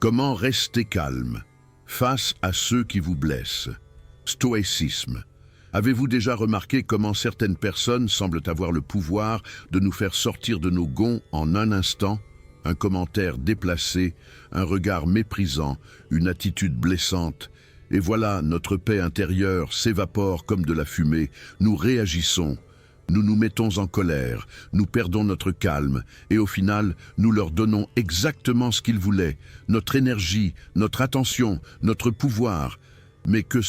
Comment rester calme face à ceux qui vous blessent? Stoïcisme. Avez-vous déjà remarqué comment certaines personnes semblent avoir le pouvoir de nous faire sortir de nos gonds en un instant? Un commentaire déplacé, un regard méprisant, une attitude blessante. Et voilà, notre paix intérieure s'évapore comme de la fumée. Nous réagissons, nous nous mettons en colère, nous perdons notre calme, et au final, nous leur donnons exactement ce qu'ils voulaient, notre énergie, notre attention, notre pouvoir. Mais que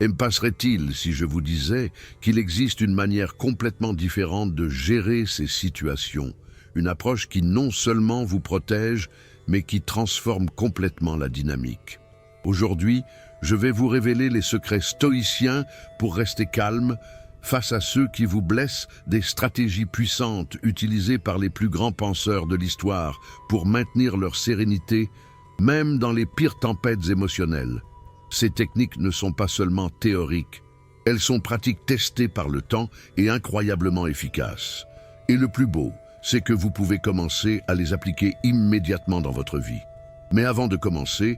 me passerait-il si je vous disais qu'il existe une manière complètement différente de gérer ces situations? Une approche qui non seulement vous protège, mais qui transforme complètement la dynamique. Aujourd'hui, je vais vous révéler les secrets stoïciens pour rester calme face à ceux qui vous blessent, des stratégies puissantes utilisées par les plus grands penseurs de l'histoire pour maintenir leur sérénité, même dans les pires tempêtes émotionnelles. Ces techniques ne sont pas seulement théoriques, elles sont pratiques testées par le temps et incroyablement efficaces. Et le plus beau, c'est que vous pouvez commencer à les appliquer immédiatement dans votre vie. Mais avant de commencer,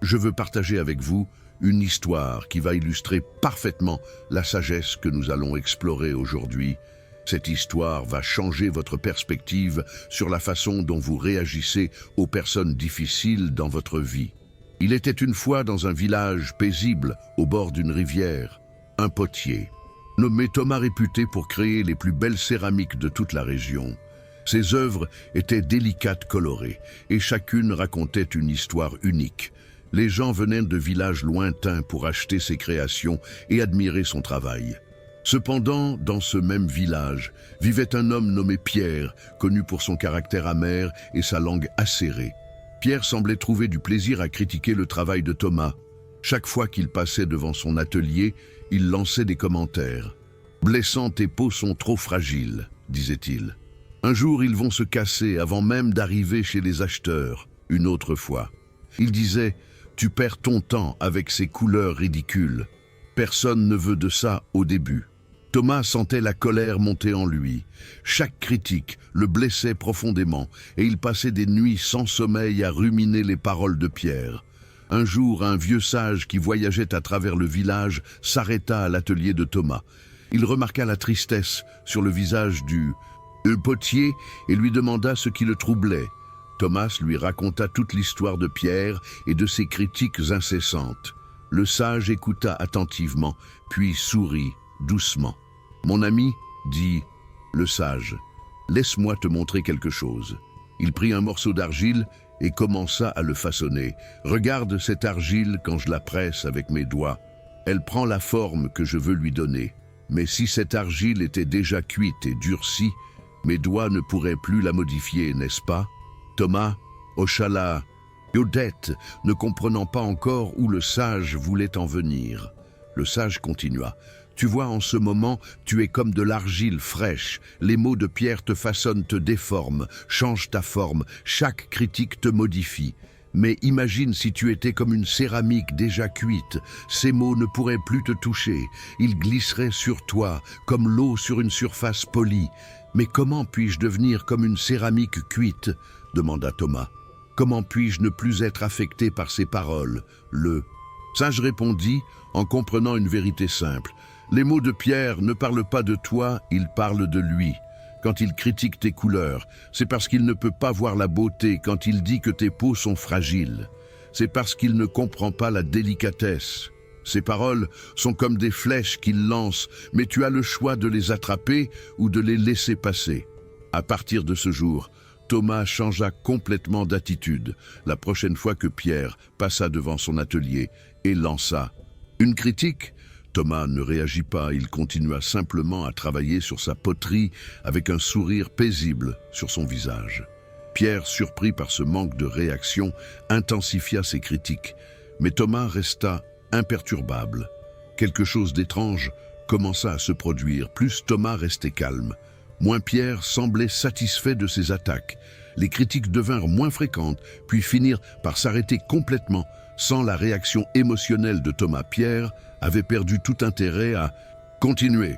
je veux partager avec vous une histoire qui va illustrer parfaitement la sagesse que nous allons explorer aujourd'hui. Cette histoire va changer votre perspective sur la façon dont vous réagissez aux personnes difficiles dans votre vie. Il était une fois dans un village paisible, au bord d'une rivière, un potier, nommé Thomas, réputé pour créer les plus belles céramiques de toute la région. Ses œuvres étaient délicates, colorées, et chacune racontait une histoire unique. Les gens venaient de villages lointains pour acheter ses créations et admirer son travail. Cependant, dans ce même village, vivait un homme nommé Pierre, connu pour son caractère amer et sa langue acérée. Pierre semblait trouver du plaisir à critiquer le travail de Thomas. Chaque fois qu'il passait devant son atelier, il lançait des commentaires. « Blessant, tes peaux sont trop fragiles », disait-il. Un jour, ils vont se casser avant même d'arriver chez les acheteurs. Une autre fois, il disait « Tu perds ton temps avec ces couleurs ridicules. Personne ne veut de ça au début. » Thomas sentait la colère monter en lui. Chaque critique le blessait profondément et il passait des nuits sans sommeil à ruminer les paroles de Pierre. Un jour, un vieux sage qui voyageait à travers le village s'arrêta à l'atelier de Thomas. Il remarqua la tristesse sur le visage du potier et lui demanda ce qui le troublait. Thomas lui raconta toute l'histoire de Pierre et de ses critiques incessantes. Le sage écouta attentivement, puis sourit doucement. « Mon ami, dit le sage, laisse-moi te montrer quelque chose. » Il prit un morceau d'argile et commença à le façonner. « Regarde cette argile quand je la presse avec mes doigts. Elle prend la forme que je veux lui donner. Mais si cette argile était déjà cuite et durcie, mes doigts ne pourraient plus la modifier, n'est-ce pas ?» Thomas hocha la tête, ne comprenant pas encore où le sage voulait en venir. Le sage continua. « Tu vois, en ce moment, tu es comme de l'argile fraîche. Les mots de Pierre te façonnent, te déforment, changent ta forme. Chaque critique te modifie. Mais imagine si tu étais comme une céramique déjà cuite. Ces mots ne pourraient plus te toucher. Ils glisseraient sur toi, comme l'eau sur une surface polie. Mais comment puis-je devenir comme une céramique cuite ?» demanda Thomas. « Comment puis-je ne plus être affecté par ces paroles ?» Le sage répondit en comprenant une vérité simple. « Les mots de Pierre ne parlent pas de toi, ils parlent de lui. Quand il critique tes couleurs, c'est parce qu'il ne peut pas voir la beauté. Quand il dit que tes peaux sont fragiles, c'est parce qu'il ne comprend pas la délicatesse. Ces paroles sont comme des flèches qu'il lance, mais tu as le choix de les attraper ou de les laisser passer. » À partir de ce jour, Thomas changea complètement d'attitude la prochaine fois que Pierre passa devant son atelier et lança une critique. Thomas ne réagit pas, il continua simplement à travailler sur sa poterie avec un sourire paisible sur son visage. Pierre, surpris par ce manque de réaction, intensifia ses critiques, mais Thomas resta imperturbable. Quelque chose d'étrange commença à se produire. Plus Thomas restait calme, moins Pierre semblait satisfait de ses attaques. Les critiques devinrent moins fréquentes, puis finirent par s'arrêter complètement. Sans la réaction émotionnelle de Thomas, Pierre avait perdu tout intérêt à continuer.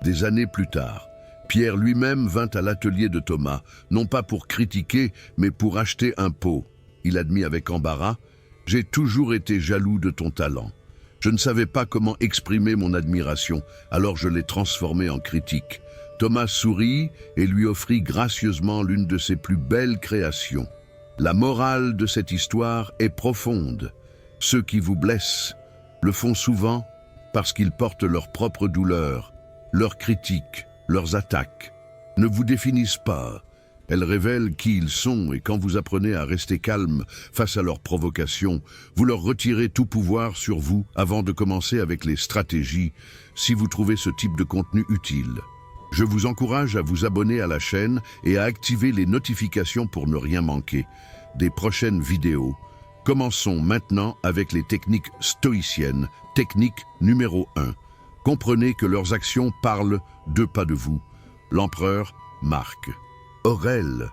Des années plus tard, Pierre lui-même vint à l'atelier de Thomas, non pas pour critiquer, mais pour acheter un pot. Il admit avec embarras, « J'ai toujours été jaloux de ton talent. Je ne savais pas comment exprimer mon admiration, alors je l'ai transformé en critique. » Thomas sourit et lui offrit gracieusement l'une de ses plus belles créations. La morale de cette histoire est profonde. Ceux qui vous blessent le font souvent parce qu'ils portent leur propre douleur, leurs critiques, leurs attaques. Ne vous définissent pas. Elles révèlent qui ils sont et quand vous apprenez à rester calme face à leurs provocations, vous leur retirez tout pouvoir sur vous avant de commencer avec les stratégies si vous trouvez ce type de contenu utile. Je vous encourage à vous abonner à la chaîne et à activer les notifications pour ne rien manquer des prochaines vidéos. Commençons maintenant avec les techniques stoïciennes. Technique numéro 1. Comprenez que leurs actions parlent d'eux, pas de vous. L'empereur Marc Aurèle,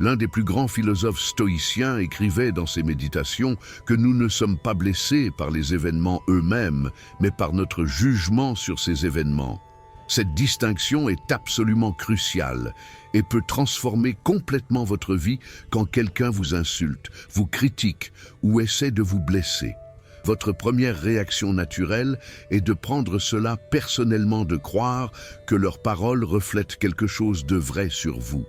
l'un des plus grands philosophes stoïciens, écrivait dans ses méditations que nous ne sommes pas blessés par les événements eux-mêmes, mais par notre jugement sur ces événements. Cette distinction est absolument cruciale et peut transformer complètement votre vie quand quelqu'un vous insulte, vous critique ou essaie de vous blesser. Votre première réaction naturelle est de prendre cela personnellement, de croire que leurs paroles reflètent quelque chose de vrai sur vous.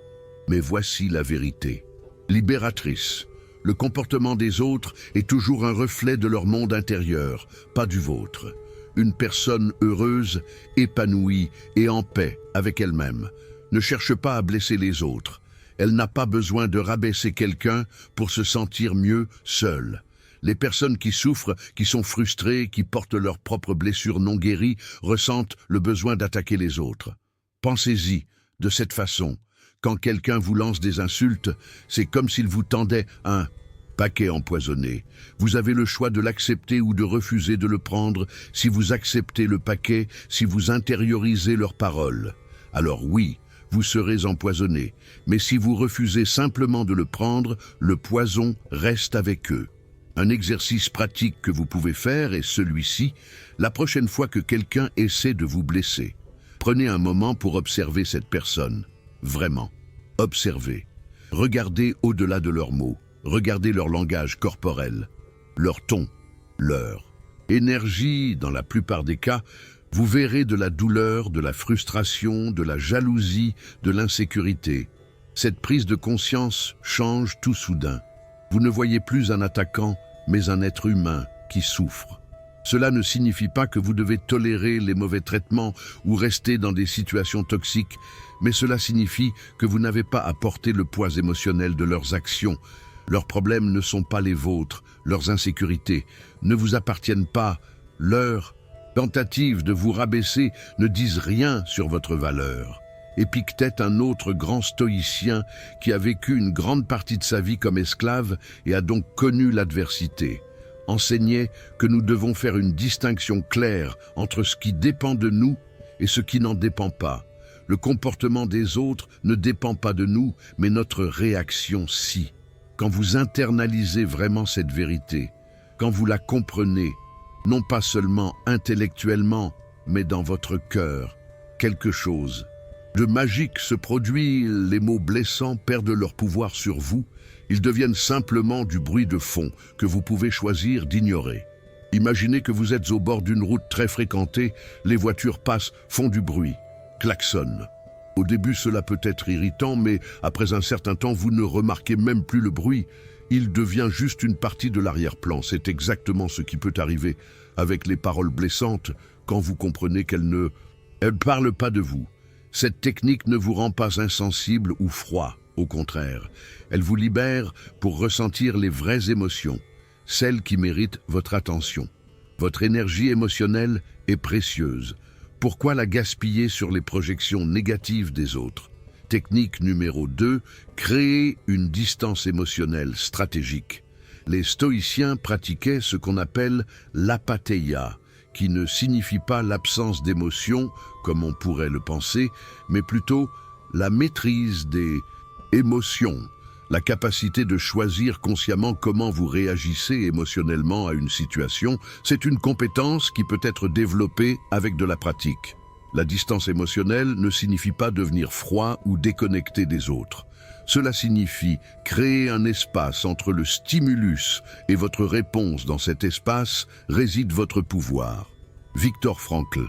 Mais voici la vérité. Libératrice. Le comportement des autres est toujours un reflet de leur monde intérieur, pas du vôtre. Une personne heureuse, épanouie et en paix avec elle-même ne cherche pas à blesser les autres. Elle n'a pas besoin de rabaisser quelqu'un pour se sentir mieux seule. Les personnes qui souffrent, qui sont frustrées, qui portent leurs propres blessures non guéries, ressentent le besoin d'attaquer les autres. Pensez-y de cette façon. Quand quelqu'un vous lance des insultes, c'est comme s'il vous tendait un paquet empoisonné. Vous avez le choix de l'accepter ou de refuser de le prendre. Si vous acceptez le paquet, si vous intériorisez leurs paroles, alors oui, vous serez empoisonné. Mais si vous refusez simplement de le prendre, le poison reste avec eux. Un exercice pratique que vous pouvez faire est celui-ci. La prochaine fois que quelqu'un essaie de vous blesser, prenez un moment pour observer cette personne. Vraiment. Observez. Regardez au-delà de leurs mots. Regardez leur langage corporel, leur ton, leur énergie. Dans la plupart des cas, vous verrez de la douleur, de la frustration, de la jalousie, de l'insécurité. Cette prise de conscience change tout soudain. Vous ne voyez plus un attaquant, mais un être humain qui souffre. Cela ne signifie pas que vous devez tolérer les mauvais traitements ou rester dans des situations toxiques, mais cela signifie que vous n'avez pas à porter le poids émotionnel de leurs actions. Leurs problèmes ne sont pas les vôtres, leurs insécurités ne vous appartiennent pas, leurs tentatives de vous rabaisser ne disent rien sur votre valeur. Épictète, un autre grand stoïcien qui a vécu une grande partie de sa vie comme esclave et a donc connu l'adversité, enseignait que nous devons faire une distinction claire entre ce qui dépend de nous et ce qui n'en dépend pas. Le comportement des autres ne dépend pas de nous, mais notre réaction si. Quand vous internalisez vraiment cette vérité, quand vous la comprenez, non pas seulement intellectuellement, mais dans votre cœur, quelque chose de magique se produit. Les mots blessants perdent leur pouvoir sur vous. Ils deviennent simplement du bruit de fond que vous pouvez choisir d'ignorer. Imaginez que vous êtes au bord d'une route très fréquentée, les voitures passent, font du bruit, klaxonnent. Au début, cela peut être irritant, mais après un certain temps, vous ne remarquez même plus le bruit. Il devient juste une partie de l'arrière-plan. C'est exactement ce qui peut arriver avec les paroles blessantes quand vous comprenez qu'elles ne parlent pas de vous. Cette technique ne vous rend pas insensible ou froid. Au contraire, elle vous libère pour ressentir les vraies émotions, celles qui méritent votre attention. Votre énergie émotionnelle est précieuse. Pourquoi la gaspiller sur les projections négatives des autres? Technique numéro 2, créer une distance émotionnelle stratégique. Les stoïciens pratiquaient ce qu'on appelle l'apatheia, qui ne signifie pas l'absence d'émotion, comme on pourrait le penser, mais plutôt la maîtrise des émotions, la capacité de choisir consciemment comment vous réagissez émotionnellement à une situation. C'est une compétence qui peut être développée avec de la pratique. La distance émotionnelle ne signifie pas devenir froid ou déconnecté des autres. Cela signifie créer un espace entre le stimulus et votre réponse. Dans cet espace réside votre pouvoir. Viktor Frankl,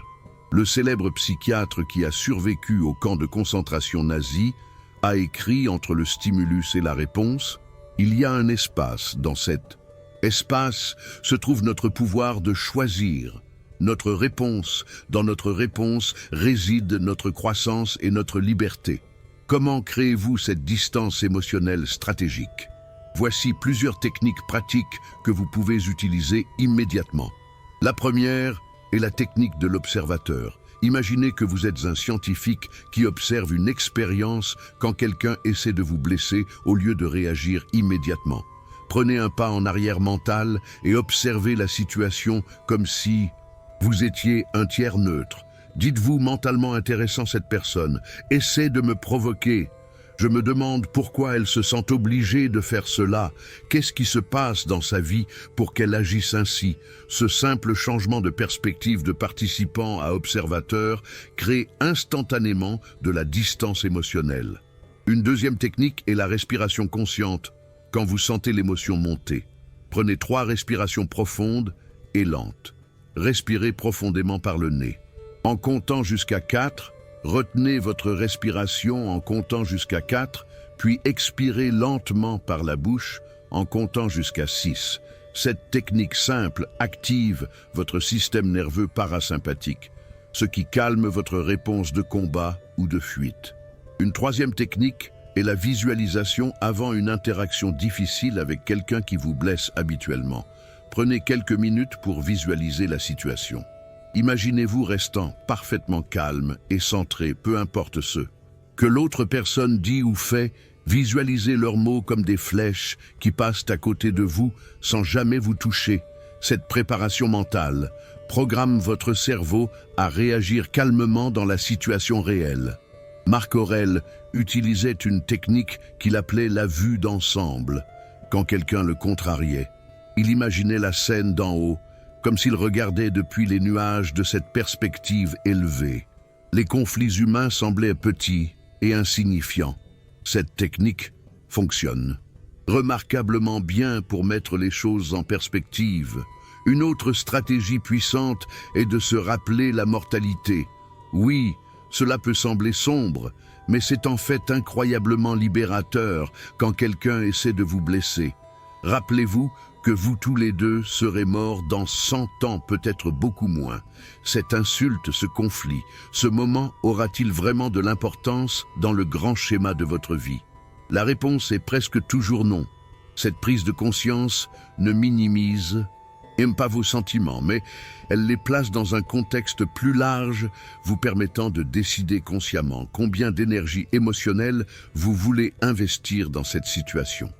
le célèbre psychiatre qui a survécu au camp de concentration nazi, a écrit entre le stimulus et la réponse, il y a un espace. Dans cet espace se trouve notre pouvoir de choisir. Notre réponse, dans notre réponse réside notre croissance et notre liberté. Comment créez-vous cette distance émotionnelle stratégique? Voici plusieurs techniques pratiques que vous pouvez utiliser immédiatement. La première est la technique de l'observateur. Imaginez que vous êtes un scientifique qui observe une expérience quand quelqu'un essaie de vous blesser au lieu de réagir immédiatement. Prenez un pas en arrière mental et observez la situation comme si vous étiez un tiers neutre. Dites-vous mentalement intéressant cette personne. Essaie de me provoquer. Je me demande pourquoi elle se sent obligée de faire cela. Qu'est-ce qui se passe dans sa vie pour qu'elle agisse ainsi? Ce simple changement de perspective de participant à observateur crée instantanément de la distance émotionnelle. Une deuxième technique est la respiration consciente. Quand vous sentez l'émotion monter, prenez 3 respirations profondes et lentes. Respirez profondément par le nez. En comptant jusqu'à 4, retenez votre respiration en comptant jusqu'à 4, puis expirez lentement par la bouche en comptant jusqu'à 6. Cette technique simple active votre système nerveux parasympathique, ce qui calme votre réponse de combat ou de fuite. Une troisième technique est la visualisation avant une interaction difficile avec quelqu'un qui vous blesse habituellement. Prenez quelques minutes pour visualiser la situation. Imaginez-vous restant parfaitement calme et centré, peu importe ce que l'autre personne dit ou fait. Visualisez leurs mots comme des flèches qui passent à côté de vous sans jamais vous toucher. Cette préparation mentale programme votre cerveau à réagir calmement dans la situation réelle. Marc Aurèle utilisait une technique qu'il appelait la vue d'ensemble. Quand quelqu'un le contrariait, il imaginait la scène d'en haut, comme s'il regardait depuis les nuages de cette perspective élevée. Les conflits humains semblaient petits et insignifiants. Cette technique fonctionne remarquablement bien pour mettre les choses en perspective. Une autre stratégie puissante est de se rappeler la mortalité. Oui, cela peut sembler sombre, mais c'est en fait incroyablement libérateur quand quelqu'un essaie de vous blesser. Rappelez-vous que vous tous les deux serez morts dans 100 ans, peut-être beaucoup moins. Cette insulte, ce conflit, ce moment aura-t-il vraiment de l'importance dans le grand schéma de votre vie? La réponse est presque toujours non. Cette prise de conscience ne minimise pas vos sentiments, mais elle les place dans un contexte plus large, vous permettant de décider consciemment combien d'énergie émotionnelle vous voulez investir dans cette situation.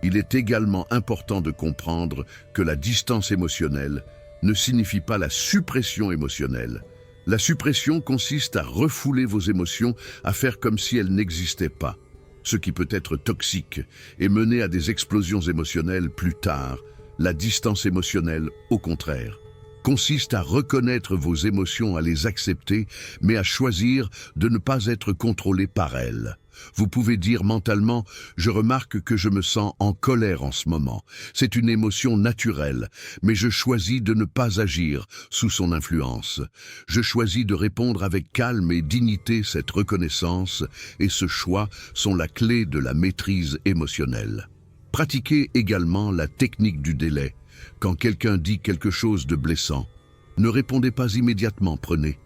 Il est également important de comprendre que la distance émotionnelle ne signifie pas la suppression émotionnelle. La suppression consiste à refouler vos émotions, à faire comme si elles n'existaient pas, ce qui peut être toxique et mener à des explosions émotionnelles plus tard. La distance émotionnelle, au contraire, consiste à reconnaître vos émotions, à les accepter, mais à choisir de ne pas être contrôlé par elles. Vous pouvez dire mentalement « Je remarque que je me sens en colère en ce moment. C'est une émotion naturelle, mais je choisis de ne pas agir sous son influence. Je choisis de répondre avec calme et dignité. Cette reconnaissance et ce choix sont la clé de la maîtrise émotionnelle. » Pratiquez également la technique du délai. Quand quelqu'un dit quelque chose de blessant, ne répondez pas immédiatement, prenez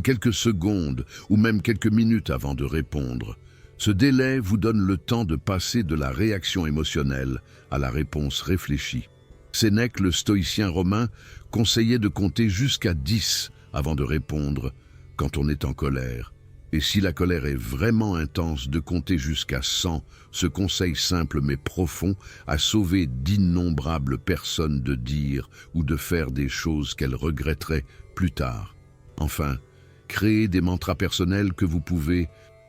quelques secondes ou même quelques minutes avant de répondre. Ce délai vous donne le temps de passer de la réaction émotionnelle à la réponse réfléchie. Sénèque, le stoïcien romain, conseillait de compter jusqu'à 10 avant de répondre quand on est en colère. Et si la colère est vraiment intense, de compter jusqu'à 100, ce conseil simple mais profond a sauvé d'innombrables personnes de dire ou de faire des choses qu'elles regretteraient plus tard. Enfin, créez des mantras personnels que vous pouvez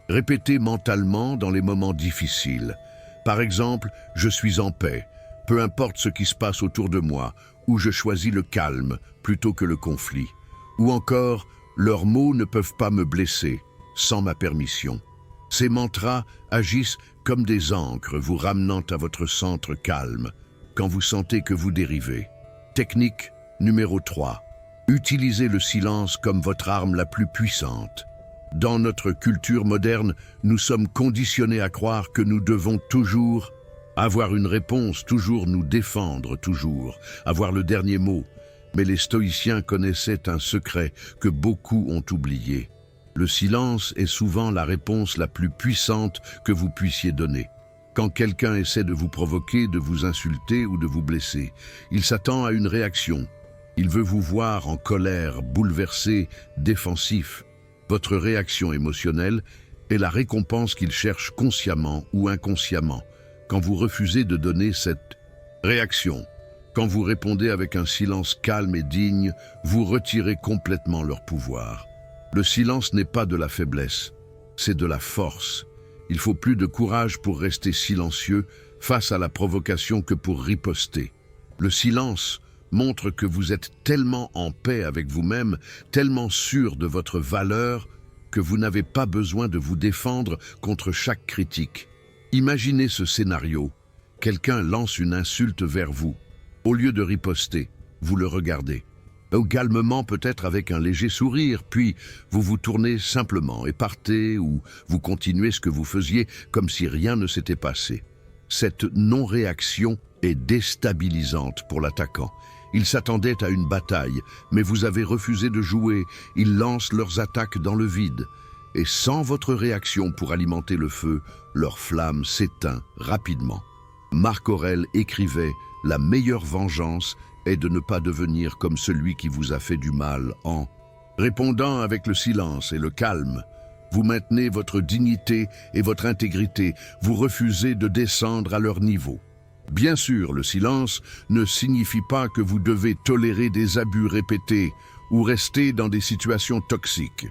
répéter mentalement dans les moments difficiles. Par exemple, je suis en paix, peu importe ce qui se passe autour de moi, ou je choisis le calme plutôt que le conflit. Ou encore, Leurs mots ne peuvent pas me blesser, sans ma permission. Ces mantras agissent comme des ancres vous ramenant à votre centre calme, quand vous sentez que vous dérivez. Technique numéro 3. Utilisez le silence comme votre arme la plus puissante. Dans notre culture moderne, nous sommes conditionnés à croire que nous devons toujours avoir une réponse, toujours nous défendre, toujours avoir le dernier mot. Mais les stoïciens connaissaient un secret que beaucoup ont oublié. Le silence est souvent la réponse la plus puissante que vous puissiez donner. Quand quelqu'un essaie de vous provoquer, de vous insulter ou de vous blesser, il s'attend à une réaction. Il veut vous voir en colère, bouleversé, défensif. Votre réaction émotionnelle est la récompense qu'il cherche consciemment ou inconsciemment. Quand vous refusez de donner cette réaction, quand vous répondez avec un silence calme et digne, vous retirez complètement leur pouvoir. Le silence n'est pas de la faiblesse, c'est de la force. Il faut plus de courage pour rester silencieux face à la provocation que pour riposter. Le silence montre que vous êtes tellement en paix avec vous-même, tellement sûr de votre valeur, que vous n'avez pas besoin de vous défendre contre chaque critique. Imaginez ce scénario. Quelqu'un lance une insulte vers vous. Au lieu de riposter, vous le regardez. Calmement, peut-être avec un léger sourire, puis vous vous tournez simplement et partez ou vous continuez ce que vous faisiez comme si rien ne s'était passé. Cette non-réaction est déstabilisante pour l'attaquant. Il s'attendait à une bataille, mais vous avez refusé de jouer. Ils lancent leurs attaques dans le vide. Et sans votre réaction pour alimenter le feu, leur flamme s'éteint rapidement. Marc Aurèle écrivait « La meilleure vengeance est de ne pas devenir comme celui qui vous a fait du mal en répondant avec le silence et le calme. Vous maintenez votre dignité et votre intégrité, vous refusez de descendre à leur niveau. Bien sûr, le silence ne signifie pas que vous devez tolérer des abus répétés ou rester dans des situations toxiques.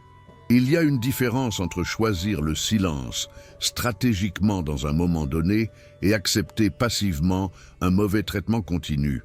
Il y a une différence entre choisir le silence stratégiquement dans un moment donné et accepter passivement un mauvais traitement continu.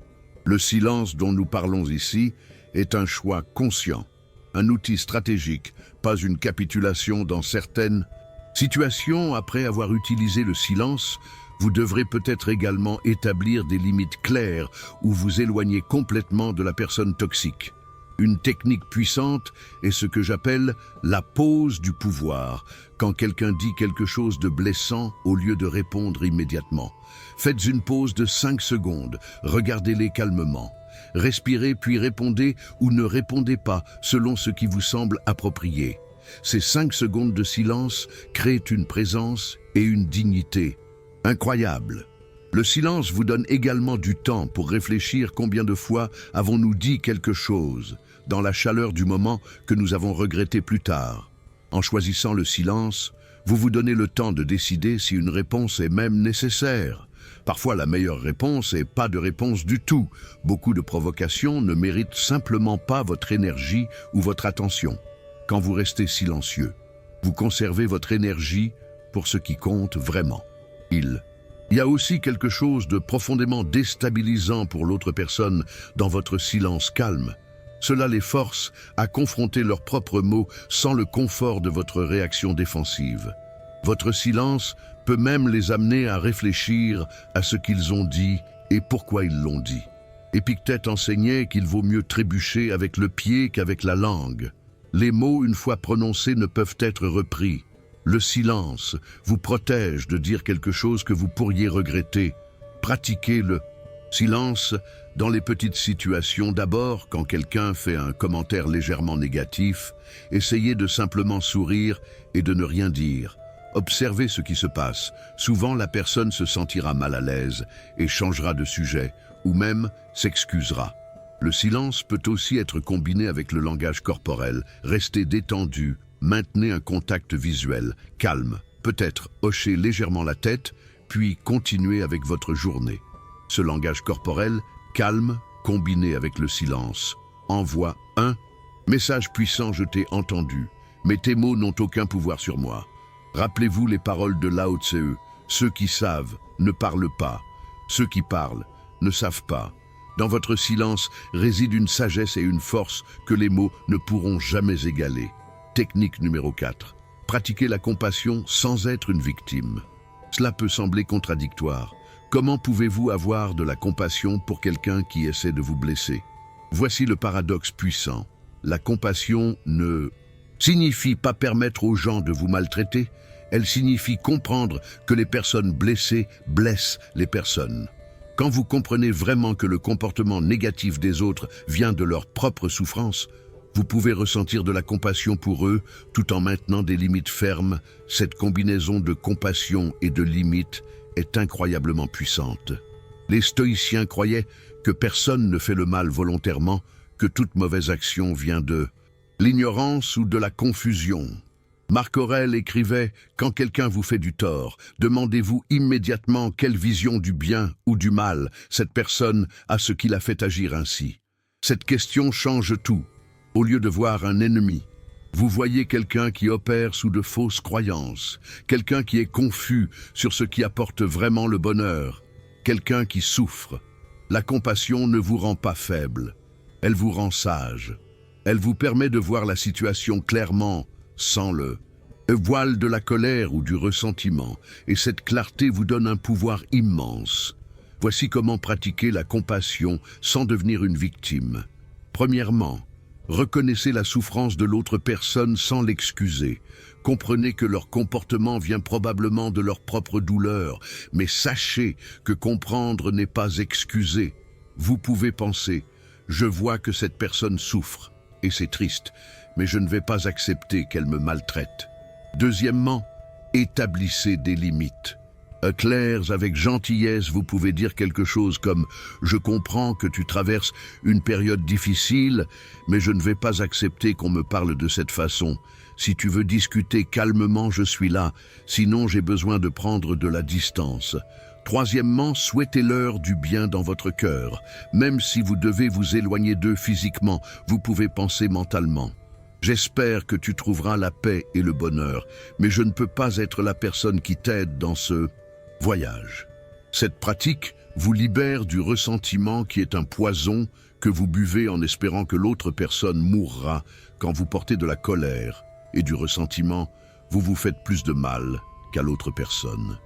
Le silence dont nous parlons ici est un choix conscient, un outil stratégique, pas une capitulation dans certaines situations. Après avoir utilisé le silence, vous devrez peut-être également établir des limites claires ou vous éloigner complètement de la personne toxique. Une technique puissante est ce que j'appelle la pause du pouvoir. Quand quelqu'un dit quelque chose de blessant, au lieu de répondre immédiatement, faites une pause de 5 secondes, regardez-les calmement. Respirez puis répondez ou ne répondez pas selon ce qui vous semble approprié. Ces 5 secondes de silence créent une présence et une dignité incroyable. Le silence vous donne également du temps pour réfléchir. Combien de fois avons-nous dit quelque chose dans la chaleur du moment que nous avons regretté plus tard? En choisissant le silence, vous vous donnez le temps de décider si une réponse est même nécessaire. Parfois, la meilleure réponse est pas de réponse du tout. Beaucoup de provocations ne méritent simplement pas votre énergie ou votre attention. Quand vous restez silencieux, vous conservez votre énergie pour ce qui compte vraiment. Il y a aussi quelque chose de profondément déstabilisant pour l'autre personne dans votre silence calme. Cela les force à confronter leurs propres mots sans le confort de votre réaction défensive. Votre silence peut même les amener à réfléchir à ce qu'ils ont dit et pourquoi ils l'ont dit. Épictète enseignait qu'il vaut mieux trébucher avec le pied qu'avec la langue. Les mots, une fois prononcés, ne peuvent être repris. Le silence vous protège de dire quelque chose que vous pourriez regretter. Pratiquez le silence dans les petites situations. D'abord, quand quelqu'un fait un commentaire légèrement négatif, essayez de simplement sourire et de ne rien dire. Observez ce qui se passe. Souvent, la personne se sentira mal à l'aise et changera de sujet, ou même s'excusera. Le silence peut aussi être combiné avec le langage corporel. Restez détendu. Maintenez un contact visuel, calme, peut-être hochez légèrement la tête, puis continuez avec votre journée. Ce langage corporel, calme, combiné avec le silence, envoie un message puissant: je t'ai entendu, mais tes mots n'ont aucun pouvoir sur moi. Rappelez-vous les paroles de Lao Tse, ceux qui savent ne parlent pas, ceux qui parlent ne savent pas. Dans votre silence réside une sagesse et une force que les mots ne pourront jamais égaler. Technique numéro 4. Pratiquer la compassion sans être une victime. Cela peut sembler contradictoire. Comment pouvez-vous avoir de la compassion pour quelqu'un qui essaie de vous blesser? Voici le paradoxe puissant. La compassion ne signifie pas permettre aux gens de vous maltraiter, elle signifie comprendre que les personnes blessées blessent les personnes. Quand vous comprenez vraiment que le comportement négatif des autres vient de leur propre souffrance, vous pouvez ressentir de la compassion pour eux tout en maintenant des limites fermes. Cette combinaison de compassion et de limites est incroyablement puissante. Les stoïciens croyaient que personne ne fait le mal volontairement, que toute mauvaise action vient de l'ignorance ou de la confusion. Marc Aurèle écrivait « Quand quelqu'un vous fait du tort, demandez-vous immédiatement quelle vision du bien ou du mal cette personne a ce qui l'a fait agir ainsi. » Cette question change tout. Au lieu de voir un ennemi, vous voyez quelqu'un qui opère sous de fausses croyances, quelqu'un qui est confus sur ce qui apporte vraiment le bonheur, quelqu'un qui souffre. La compassion ne vous rend pas faible, elle vous rend sage. Elle vous permet de voir la situation clairement, sans le voile de la colère ou du ressentiment, et cette clarté vous donne un pouvoir immense. Voici comment pratiquer la compassion sans devenir une victime. Premièrement, reconnaissez la souffrance de l'autre personne sans l'excuser. Comprenez que leur comportement vient probablement de leur propre douleur, mais sachez que comprendre n'est pas excuser. Vous pouvez penser « Je vois que cette personne souffre, et c'est triste, mais je ne vais pas accepter qu'elle me maltraite. » Deuxièmement, établissez des limites. Clairs, avec gentillesse, vous pouvez dire quelque chose comme « Je comprends que tu traverses une période difficile, mais je ne vais pas accepter qu'on me parle de cette façon. Si tu veux discuter calmement, je suis là, sinon j'ai besoin de prendre de la distance. » Troisièmement, souhaitez-leur du bien dans votre cœur. Même si vous devez vous éloigner d'eux physiquement, vous pouvez penser mentalement. J'espère que tu trouveras la paix et le bonheur, mais je ne peux pas être la personne qui t'aide dans ce voyage. Cette pratique vous libère du ressentiment qui est un poison que vous buvez en espérant que l'autre personne mourra quand vous portez de la colère et du ressentiment, vous vous faites plus de mal qu'à l'autre personne.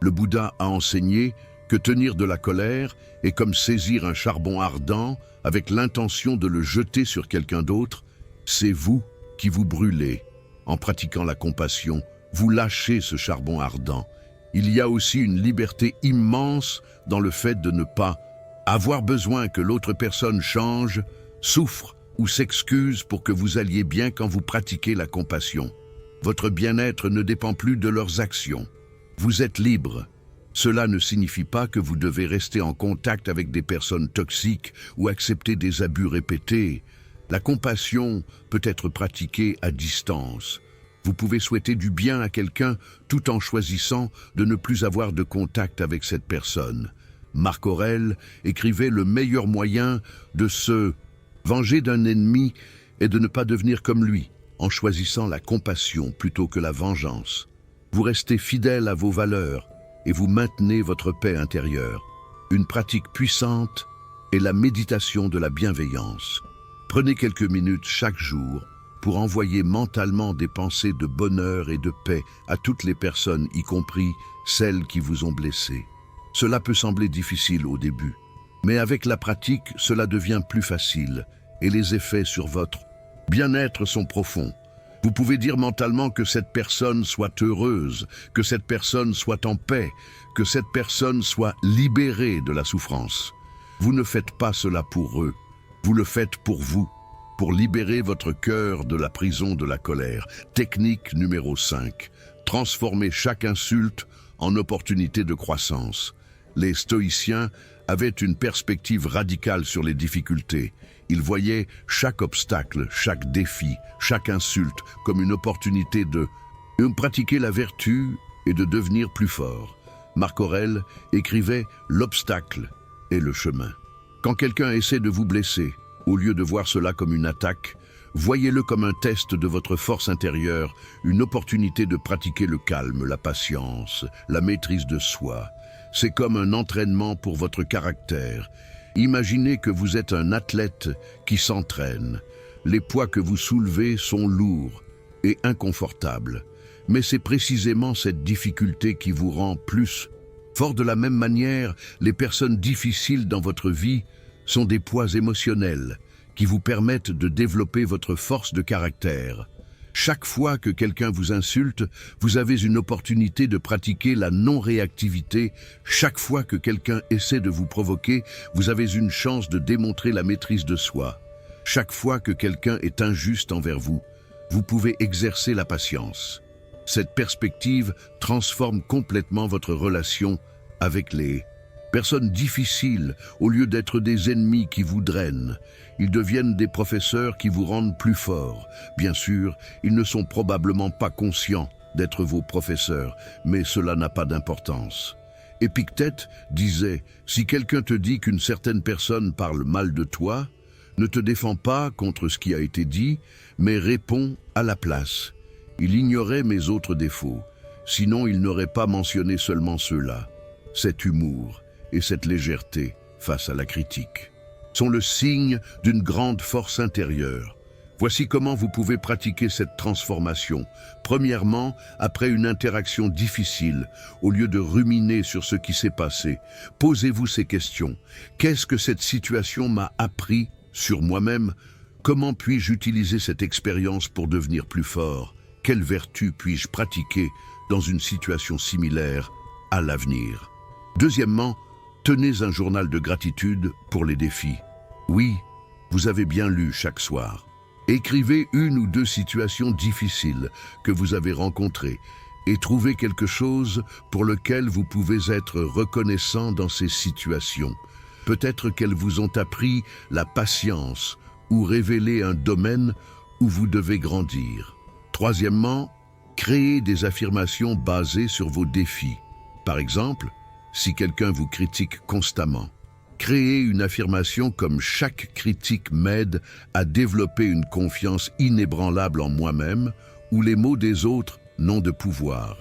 Le Bouddha a enseigné que tenir de la colère est comme saisir un charbon ardent avec l'intention de le jeter sur quelqu'un d'autre. C'est vous qui vous brûlez. En pratiquant la compassion, vous lâchez ce charbon ardent. Il y a aussi une liberté immense dans le fait de ne pas avoir besoin que l'autre personne change, souffre ou s'excuse pour que vous alliez bien quand vous pratiquez la compassion. Votre bien-être ne dépend plus de leurs actions. Vous êtes libre. Cela ne signifie pas que vous devez rester en contact avec des personnes toxiques ou accepter des abus répétés. La compassion peut être pratiquée à distance. Vous pouvez souhaiter du bien à quelqu'un tout en choisissant de ne plus avoir de contact avec cette personne. Marc Aurèle écrivait « Le meilleur moyen de se venger d'un ennemi est de ne pas devenir comme lui, en choisissant la compassion plutôt que la vengeance. Vous restez fidèle à vos valeurs et vous maintenez votre paix intérieure. Une pratique puissante est la méditation de la bienveillance. Prenez quelques minutes chaque jour pour envoyer mentalement des pensées de bonheur et de paix à toutes les personnes, y compris celles qui vous ont blessé. Cela peut sembler difficile au début, mais avec la pratique, cela devient plus facile et les effets sur votre bien-être sont profonds. Vous pouvez dire mentalement que cette personne soit heureuse, que cette personne soit en paix, que cette personne soit libérée de la souffrance. Vous ne faites pas cela pour eux, vous le faites pour vous, pour libérer votre cœur de la prison de la colère. Technique numéro 5. Transformez chaque insulte en opportunité de croissance. Les stoïciens avaient une perspective radicale sur les difficultés. Ils voyaient chaque obstacle, chaque défi, chaque insulte comme une opportunité de pratiquer la vertu et de devenir plus fort. Marc Aurèle écrivait « L'obstacle est le chemin ». Quand quelqu'un essaie de vous blesser, au lieu de voir cela comme une attaque, voyez-le comme un test de votre force intérieure, une opportunité de pratiquer le calme, la patience, la maîtrise de soi. C'est comme un entraînement pour votre caractère. Imaginez que vous êtes un athlète qui s'entraîne. Les poids que vous soulevez sont lourds et inconfortables. Mais c'est précisément cette difficulté qui vous rend plus fort. De la même manière, les personnes difficiles dans votre vie sont des poids émotionnels qui vous permettent de développer votre force de caractère. Chaque fois que quelqu'un vous insulte, vous avez une opportunité de pratiquer la non-réactivité. Chaque fois que quelqu'un essaie de vous provoquer, vous avez une chance de démontrer la maîtrise de soi. Chaque fois que quelqu'un est injuste envers vous, vous pouvez exercer la patience. Cette perspective transforme complètement votre relation avec les personnes difficiles. Au lieu d'être des ennemis qui vous drainent, ils deviennent des professeurs qui vous rendent plus forts. Bien sûr, ils ne sont probablement pas conscients d'être vos professeurs, mais cela n'a pas d'importance. Épictète disait, si quelqu'un te dit qu'une certaine personne parle mal de toi, ne te défends pas contre ce qui a été dit, mais réponds à la place. Il ignorait mes autres défauts, sinon il n'aurait pas mentionné seulement ceux-là. Cet humour et cette légèreté face à la critique sont le signe d'une grande force intérieure. Voici comment vous pouvez pratiquer cette transformation. Premièrement, après une interaction difficile, au lieu de ruminer sur ce qui s'est passé, posez-vous ces questions. Qu'est-ce que cette situation m'a appris sur moi-même? Comment puis-je utiliser cette expérience pour devenir plus fort? Quelle vertu puis-je pratiquer dans une situation similaire à l'avenir? Deuxièmement, tenez un journal de gratitude pour les défis. Oui, vous avez bien lu chaque soir. Écrivez une ou deux situations difficiles que vous avez rencontrées et trouvez quelque chose pour lequel vous pouvez être reconnaissant dans ces situations. Peut-être qu'elles vous ont appris la patience ou révélé un domaine où vous devez grandir. Troisièmement, créez des affirmations basées sur vos défis. Par exemple, si quelqu'un vous critique constamment, créez une affirmation comme « Chaque critique m'aide à développer une confiance inébranlable en moi-même » ou « Les mots des autres n'ont de pouvoir ».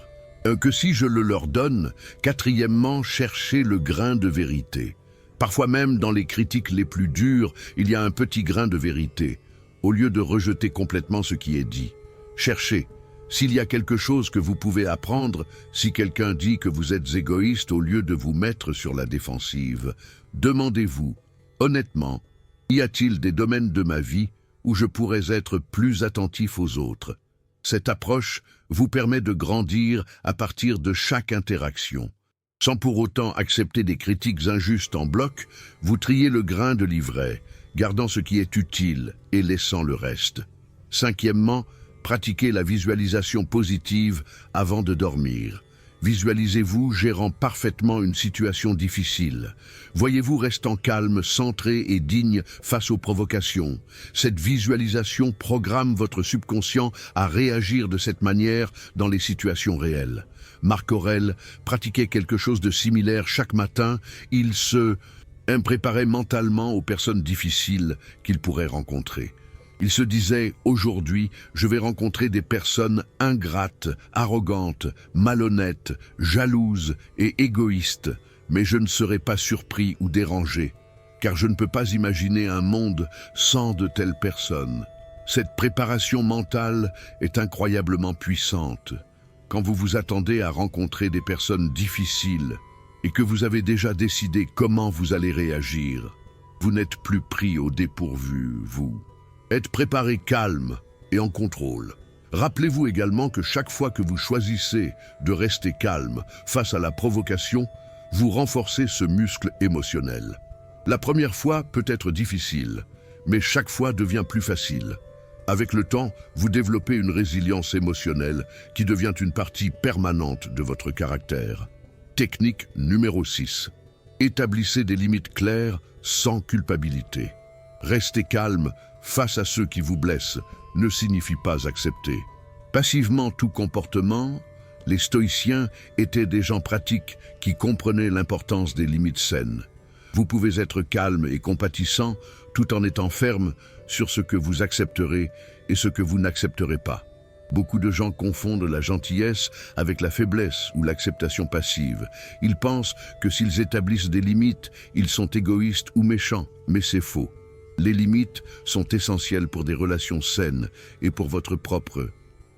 Que si je le leur donne. Quatrièmement, cherchez le grain de vérité. Parfois même dans les critiques les plus dures, il y a un petit grain de vérité. Au lieu de rejeter complètement ce qui est dit, cherchez. S'il y a quelque chose que vous pouvez apprendre, si quelqu'un dit que vous êtes égoïste au lieu de vous mettre sur la défensive, demandez-vous, honnêtement, y a-t-il des domaines de ma vie où je pourrais être plus attentif aux autres? Cette approche vous permet de grandir à partir de chaque interaction. Sans pour autant accepter des critiques injustes en bloc, vous triez le grain de l'ivraie, gardant ce qui est utile et laissant le reste. Cinquièmement, pratiquez la visualisation positive avant de dormir. Visualisez-vous gérant parfaitement une situation difficile. Voyez-vous restant calme, centré et digne face aux provocations. Cette visualisation programme votre subconscient à réagir de cette manière dans les situations réelles. Marc Aurèle pratiquait quelque chose de similaire chaque matin. Il se préparait mentalement aux personnes difficiles qu'il pourrait rencontrer. Il se disait, aujourd'hui, je vais rencontrer des personnes ingrates, arrogantes, malhonnêtes, jalouses et égoïstes, mais je ne serai pas surpris ou dérangé, car je ne peux pas imaginer un monde sans de telles personnes. Cette préparation mentale est incroyablement puissante. Quand vous vous attendez à rencontrer des personnes difficiles et que vous avez déjà décidé comment vous allez réagir, vous n'êtes plus pris au dépourvu, vous. Êtes préparé calme et en contrôle. Rappelez-vous également que chaque fois que vous choisissez de rester calme face à la provocation, vous renforcez ce muscle émotionnel. La première fois peut être difficile, mais chaque fois devient plus facile. Avec le temps, vous développez une résilience émotionnelle qui devient une partie permanente de votre caractère. Technique numéro 6. Établissez des limites claires sans culpabilité. Rester calme face à ceux qui vous blessent ne signifie pas accepter passivement tout comportement. Les stoïciens étaient des gens pratiques qui comprenaient l'importance des limites saines. Vous pouvez être calme et compatissant tout en étant ferme sur ce que vous accepterez et ce que vous n'accepterez pas. Beaucoup de gens confondent la gentillesse avec la faiblesse ou l'acceptation passive. Ils pensent que s'ils établissent des limites, ils sont égoïstes ou méchants, mais c'est faux. Les limites sont essentielles pour des relations saines et pour votre propre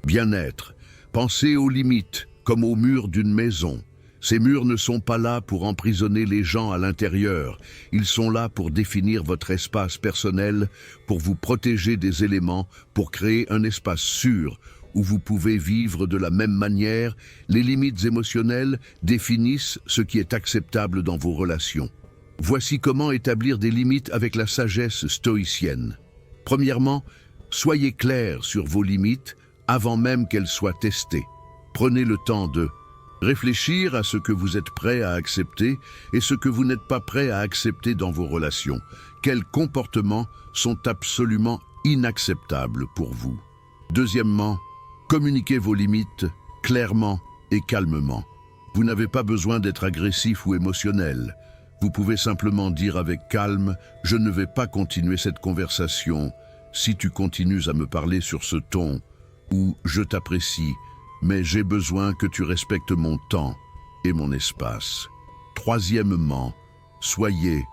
bien-être. Pensez aux limites comme aux murs d'une maison. Ces murs ne sont pas là pour emprisonner les gens à l'intérieur. Ils sont là pour définir votre espace personnel, pour vous protéger des éléments, pour créer un espace sûr où vous pouvez vivre de la même manière. Les limites émotionnelles définissent ce qui est acceptable dans vos relations. Voici comment établir des limites avec la sagesse stoïcienne. Premièrement, soyez clair sur vos limites avant même qu'elles soient testées. Prenez le temps de réfléchir à ce que vous êtes prêt à accepter et ce que vous n'êtes pas prêt à accepter dans vos relations. Quels comportements sont absolument inacceptables pour vous? Deuxièmement, communiquez vos limites clairement et calmement. Vous n'avez pas besoin d'être agressif ou émotionnel. Vous pouvez simplement dire avec calme « Je ne vais pas continuer cette conversation si tu continues à me parler sur ce ton » ou « Je t'apprécie, mais j'ai besoin que tu respectes mon temps et mon espace. » Troisièmement, soyez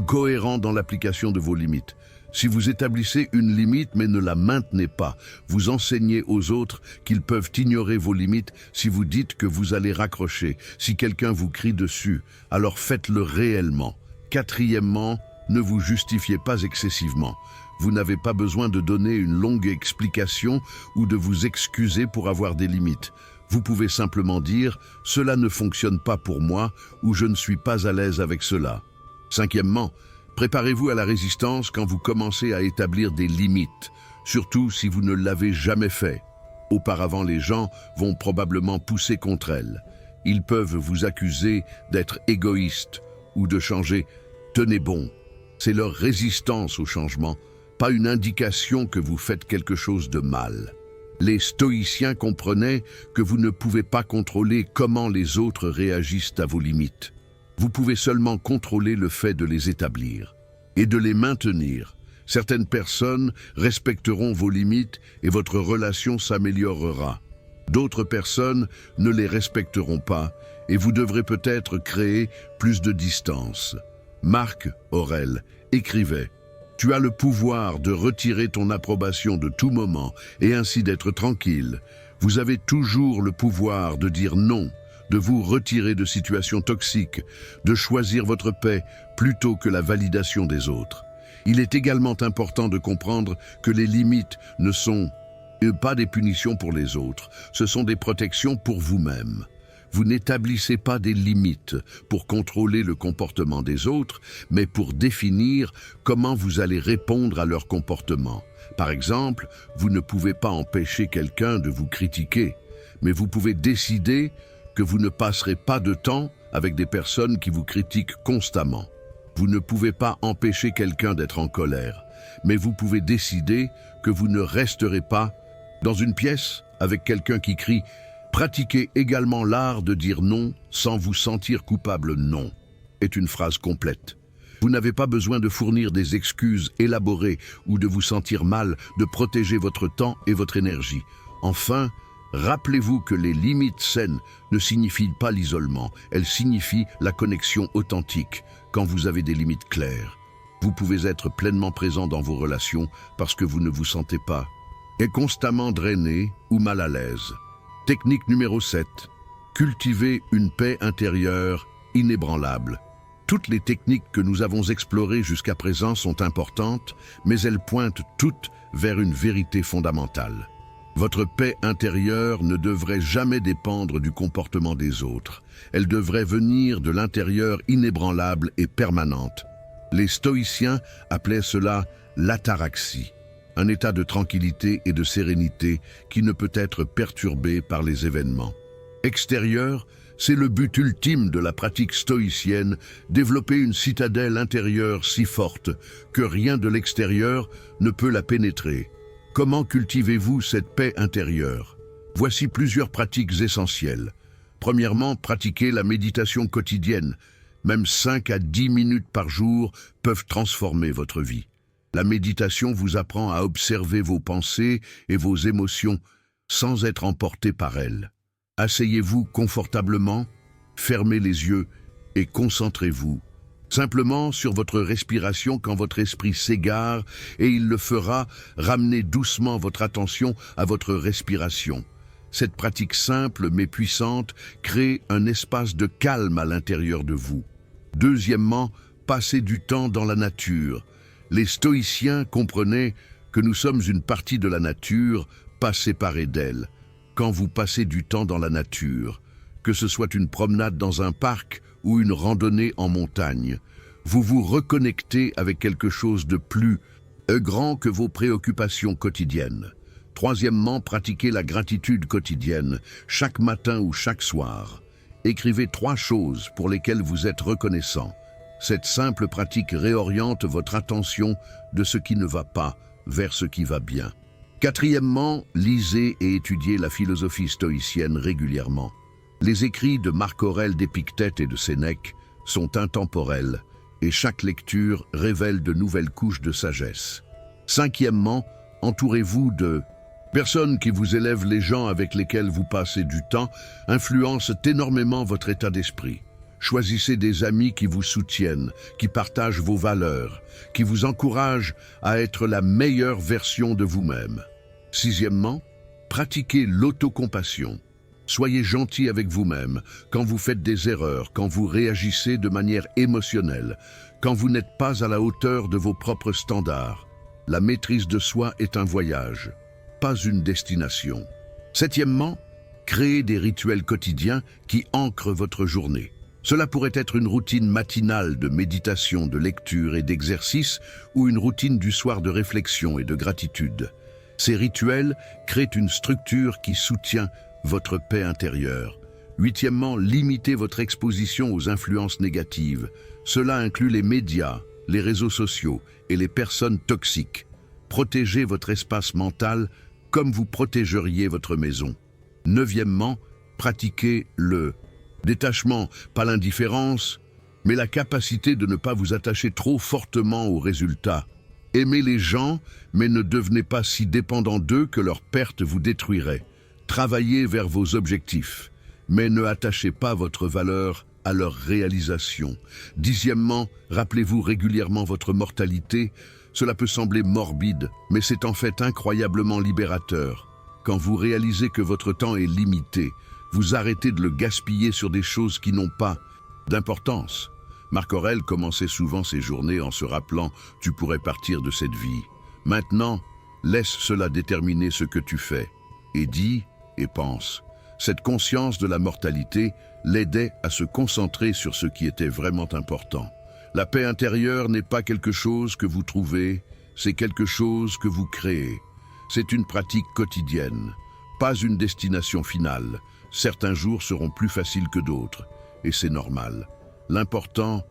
cohérent dans l'application de vos limites. Si vous établissez une limite mais ne la maintenez pas, vous enseignez aux autres qu'ils peuvent ignorer vos limites si vous dites que vous allez raccrocher. Si quelqu'un vous crie dessus, alors faites-le réellement. Quatrièmement, ne vous justifiez pas excessivement. Vous n'avez pas besoin de donner une longue explication ou de vous excuser pour avoir des limites. Vous pouvez simplement dire « Cela ne fonctionne pas pour moi » ou « Je ne suis pas à l'aise avec cela ». Cinquièmement, préparez-vous à la résistance quand vous commencez à établir des limites, surtout si vous ne l'avez jamais fait. Auparavant, les gens vont probablement pousser contre elles. Ils peuvent vous accuser d'être égoïste ou de changer. Tenez bon, c'est leur résistance au changement, pas une indication que vous faites quelque chose de mal. Les stoïciens comprenaient que vous ne pouvez pas contrôler comment les autres réagissent à vos limites. Vous pouvez seulement contrôler le fait de les établir et de les maintenir. Certaines personnes respecteront vos limites et votre relation s'améliorera. D'autres personnes ne les respecteront pas et vous devrez peut-être créer plus de distance. Marc Aurèle écrivait « Tu as le pouvoir de retirer ton approbation de tout moment et ainsi d'être tranquille. Vous avez toujours le pouvoir de dire non, de vous retirer de situations toxiques, de choisir votre paix plutôt que la validation des autres. Il est également important de comprendre que les limites ne sont pas des punitions pour les autres, ce sont des protections pour vous-même. Vous n'établissez pas des limites pour contrôler le comportement des autres, mais pour définir comment vous allez répondre à leur comportement. Par exemple, vous ne pouvez pas empêcher quelqu'un de vous critiquer, mais vous pouvez décider que vous ne passerez pas de temps avec des personnes qui vous critiquent constamment. Vous ne pouvez pas empêcher quelqu'un d'être en colère, mais vous pouvez décider que vous ne resterez pas dans une pièce avec quelqu'un qui crie. Pratiquez également l'art de dire non sans vous sentir coupable. Non est une phrase complète. Vous n'avez pas besoin de fournir des excuses élaborées ou de vous sentir mal, de protéger votre temps et votre énergie. Enfin, rappelez-vous que les limites saines ne signifient pas l'isolement, elles signifient la connexion authentique. Quand vous avez des limites claires, vous pouvez être pleinement présent dans vos relations parce que vous ne vous sentez pas constamment drainé ou mal à l'aise. Technique numéro 7. Cultiver une paix intérieure inébranlable. Toutes les techniques que nous avons explorées jusqu'à présent sont importantes, mais elles pointent toutes vers une vérité fondamentale. Votre paix intérieure ne devrait jamais dépendre du comportement des autres. Elle devrait venir de l'intérieur inébranlable et permanente. Les stoïciens appelaient cela l'ataraxie, un état de tranquillité et de sérénité qui ne peut être perturbé par les événements extérieurs. C'est le but ultime de la pratique stoïcienne, développer une citadelle intérieure si forte que rien de l'extérieur ne peut la pénétrer. Comment cultivez-vous cette paix intérieure? Voici plusieurs pratiques essentielles. Premièrement, pratiquez la méditation quotidienne. Même 5 à 10 minutes par jour peuvent transformer votre vie. La méditation vous apprend à observer vos pensées et vos émotions, sans être emporté par elle. Asseyez-vous confortablement, fermez les yeux et concentrez-vous simplement sur votre respiration quand votre esprit s'égare, et il le fera. Ramenez doucement votre attention à votre respiration. Cette pratique simple mais puissante crée un espace de calme à l'intérieur de vous. Deuxièmement, passez du temps dans la nature. Les stoïciens comprenaient que nous sommes une partie de la nature, pas séparée d'elle. Quand vous passez du temps dans la nature, que ce soit une promenade dans un parc ou une randonnée en montagne, vous vous reconnectez avec quelque chose de plus grand que vos préoccupations quotidiennes. Troisièmement, pratiquez la gratitude quotidienne, chaque matin ou chaque soir. Écrivez 3 choses pour lesquelles vous êtes reconnaissant. Cette simple pratique réoriente votre attention de ce qui ne va pas vers ce qui va bien. Quatrièmement, lisez et étudiez la philosophie stoïcienne régulièrement. Les écrits de Marc Aurèle, d'Épictète et de Sénèque sont intemporels, et chaque lecture révèle de nouvelles couches de sagesse. Cinquièmement, entourez-vous de personnes qui vous élèvent. Les gens avec lesquels vous passez du temps influencent énormément votre état d'esprit. Choisissez des amis qui vous soutiennent, qui partagent vos valeurs, qui vous encouragent à être la meilleure version de vous-même. Sixièmement, pratiquez l'autocompassion. Soyez gentil avec vous-même quand vous faites des erreurs, quand vous réagissez de manière émotionnelle, quand vous n'êtes pas à la hauteur de vos propres standards. La maîtrise de soi est un voyage, pas une destination. Septièmement, créez des rituels quotidiens qui ancrent votre journée. Cela pourrait être une routine matinale de méditation, de lecture et d'exercice, ou une routine du soir de réflexion et de gratitude. Ces rituels créent une structure qui soutient votre paix intérieure. Huitièmement, limitez votre exposition aux influences négatives. Cela inclut les médias, les réseaux sociaux et les personnes toxiques. Protégez votre espace mental comme vous protégeriez votre maison. Neuvièmement, pratiquez le détachement, pas l'indifférence, mais la capacité de ne pas vous attacher trop fortement aux résultats. Aimez les gens, mais ne devenez pas si dépendant d'eux que leur perte vous détruirait. Travaillez vers vos objectifs, mais ne attachez pas votre valeur à leur réalisation. Dixièmement, rappelez-vous régulièrement votre mortalité. Cela peut sembler morbide, mais c'est en fait incroyablement libérateur. Quand vous réalisez que votre temps est limité, vous arrêtez de le gaspiller sur des choses qui n'ont pas d'importance. Marc Aurèle commençait souvent ses journées en se rappelant « Tu pourrais partir de cette vie. Maintenant, laisse cela déterminer ce que tu fais. » Et dis et pense. Cette conscience de la mortalité l'aidait à se concentrer sur ce qui était vraiment important. La paix intérieure n'est pas quelque chose que vous trouvez, c'est quelque chose que vous créez. C'est une pratique quotidienne, pas une destination finale. Certains jours seront plus faciles que d'autres, et c'est normal. L'important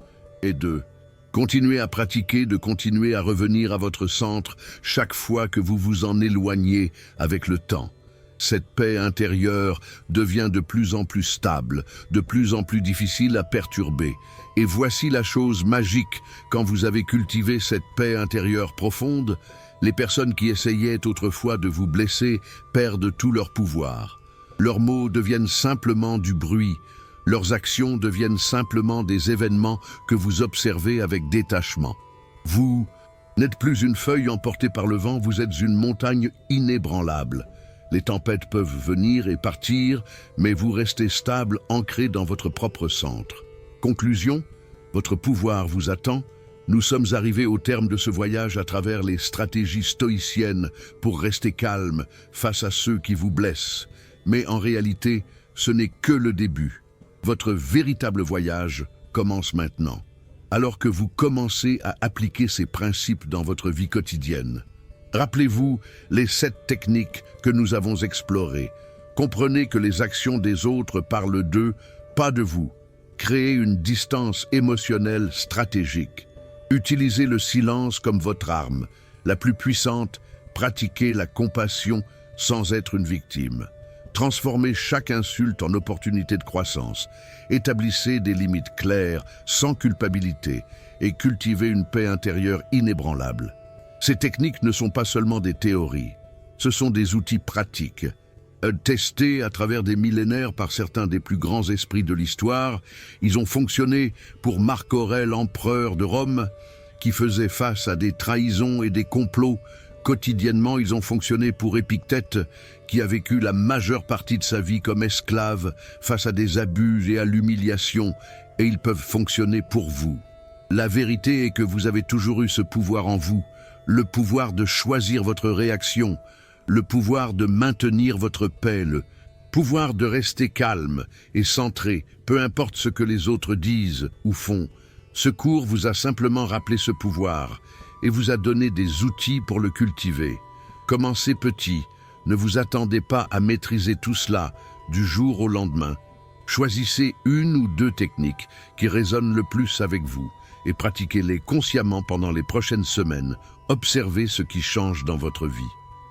est de continuer à pratiquer, de continuer à revenir à votre centre chaque fois que vous vous en éloignez avec le temps. Cette paix intérieure devient de plus en plus stable, de plus en plus difficile à perturber. Et voici la chose magique, quand vous avez cultivé cette paix intérieure profonde, les personnes qui essayaient autrefois de vous blesser perdent tout leur pouvoir. Leurs mots deviennent simplement du bruit, leurs actions deviennent simplement des événements que vous observez avec détachement. Vous n'êtes plus une feuille emportée par le vent, vous êtes une montagne inébranlable. Les tempêtes peuvent venir et partir, mais vous restez stable, ancré dans votre propre centre. Conclusion, votre pouvoir vous attend. Nous sommes arrivés au terme de ce voyage à travers les stratégies stoïciennes pour rester calme face à ceux qui vous blessent. Mais en réalité, ce n'est que le début. Votre véritable voyage commence maintenant, alors que vous commencez à appliquer ces principes dans votre vie quotidienne. Rappelez-vous les 7 techniques que nous avons explorées. Comprenez que les actions des autres parlent d'eux, pas de vous. Créez une distance émotionnelle stratégique. Utilisez le silence comme votre arme, la plus puissante. Pratiquez la compassion sans être une victime. Transformez chaque insulte en opportunité de croissance. Établissez des limites claires, sans culpabilité, et cultivez une paix intérieure inébranlable. Ces techniques ne sont pas seulement des théories, ce sont des outils pratiques. testés à travers des millénaires par certains des plus grands esprits de l'histoire. Ils ont fonctionné pour Marc Aurèle, empereur de Rome, qui faisait face à des trahisons et des complots. Quotidiennement, ils ont fonctionné pour Épictète, qui a vécu la majeure partie de sa vie comme esclave face à des abus et à l'humiliation, et ils peuvent fonctionner pour vous. La vérité est que vous avez toujours eu ce pouvoir en vous, le pouvoir de choisir votre réaction, le pouvoir de maintenir votre paix, le pouvoir de rester calme et centré, peu importe ce que les autres disent ou font. Ce cours vous a simplement rappelé ce pouvoir et vous a donné des outils pour le cultiver. Commencez petit, ne vous attendez pas à maîtriser tout cela du jour au lendemain. Choisissez une ou deux techniques qui résonnent le plus avec vous et pratiquez-les consciemment pendant les prochaines semaines. Observez ce qui change dans votre vie.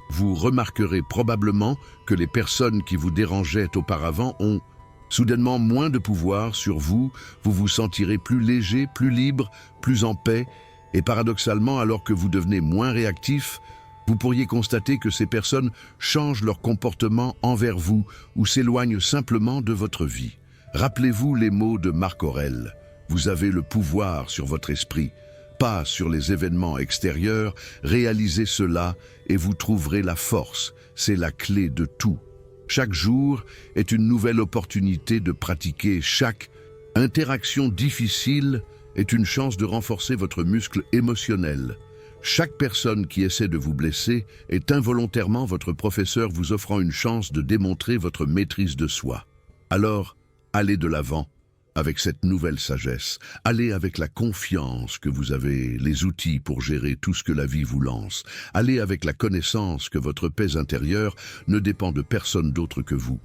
Vous remarquerez probablement que les personnes qui vous dérangeaient auparavant ont soudainement moins de pouvoir sur vous, vous vous sentirez plus léger, plus libre, plus en paix, et paradoxalement, alors que vous devenez moins réactif, vous pourriez constater que ces personnes changent leur comportement envers vous ou s'éloignent simplement de votre vie. Rappelez-vous les mots de Marc Aurèle. Vous avez le pouvoir sur votre esprit, pas sur les événements extérieurs. Réalisez cela et vous trouverez la force. C'est la clé de tout. Chaque jour est une nouvelle opportunité de pratiquer. Chaque interaction difficile est une chance de renforcer votre muscle émotionnel. Chaque personne qui essaie de vous blesser est involontairement votre professeur vous offrant une chance de démontrer votre maîtrise de soi. Alors, allez de l'avant avec cette nouvelle sagesse. Allez avec la confiance que vous avez les outils pour gérer tout ce que la vie vous lance. Allez avec la connaissance que votre paix intérieure ne dépend de personne d'autre que vous.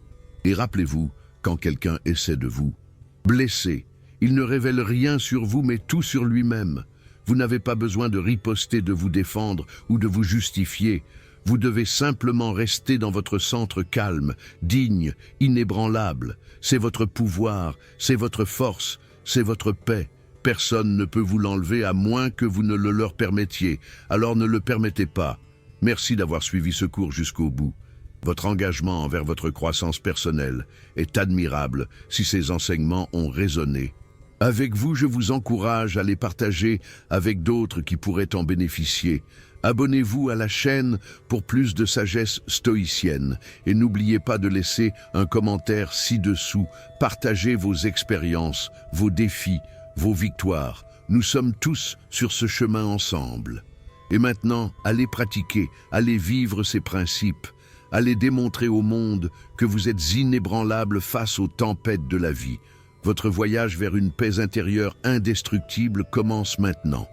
Et rappelez-vous, quand quelqu'un essaie de vous blesser, il ne révèle rien sur vous mais tout sur lui-même. Vous n'avez pas besoin de riposter, de vous défendre ou de vous justifier. Vous devez simplement rester dans votre centre calme, digne, inébranlable. C'est votre pouvoir, c'est votre force, c'est votre paix. Personne ne peut vous l'enlever à moins que vous ne le leur permettiez. Alors ne le permettez pas. Merci d'avoir suivi ce cours jusqu'au bout. Votre engagement envers votre croissance personnelle est admirable si ces enseignements ont résonné. Avec vous, je vous encourage à les partager avec d'autres qui pourraient en bénéficier. Abonnez-vous à la chaîne pour plus de sagesse stoïcienne et n'oubliez pas de laisser un commentaire ci-dessous. Partagez vos expériences, vos défis, vos victoires. Nous sommes tous sur ce chemin ensemble. Et maintenant, allez pratiquer, allez vivre ces principes, allez démontrer au monde que vous êtes inébranlable face aux tempêtes de la vie. Votre voyage vers une paix intérieure indestructible commence maintenant.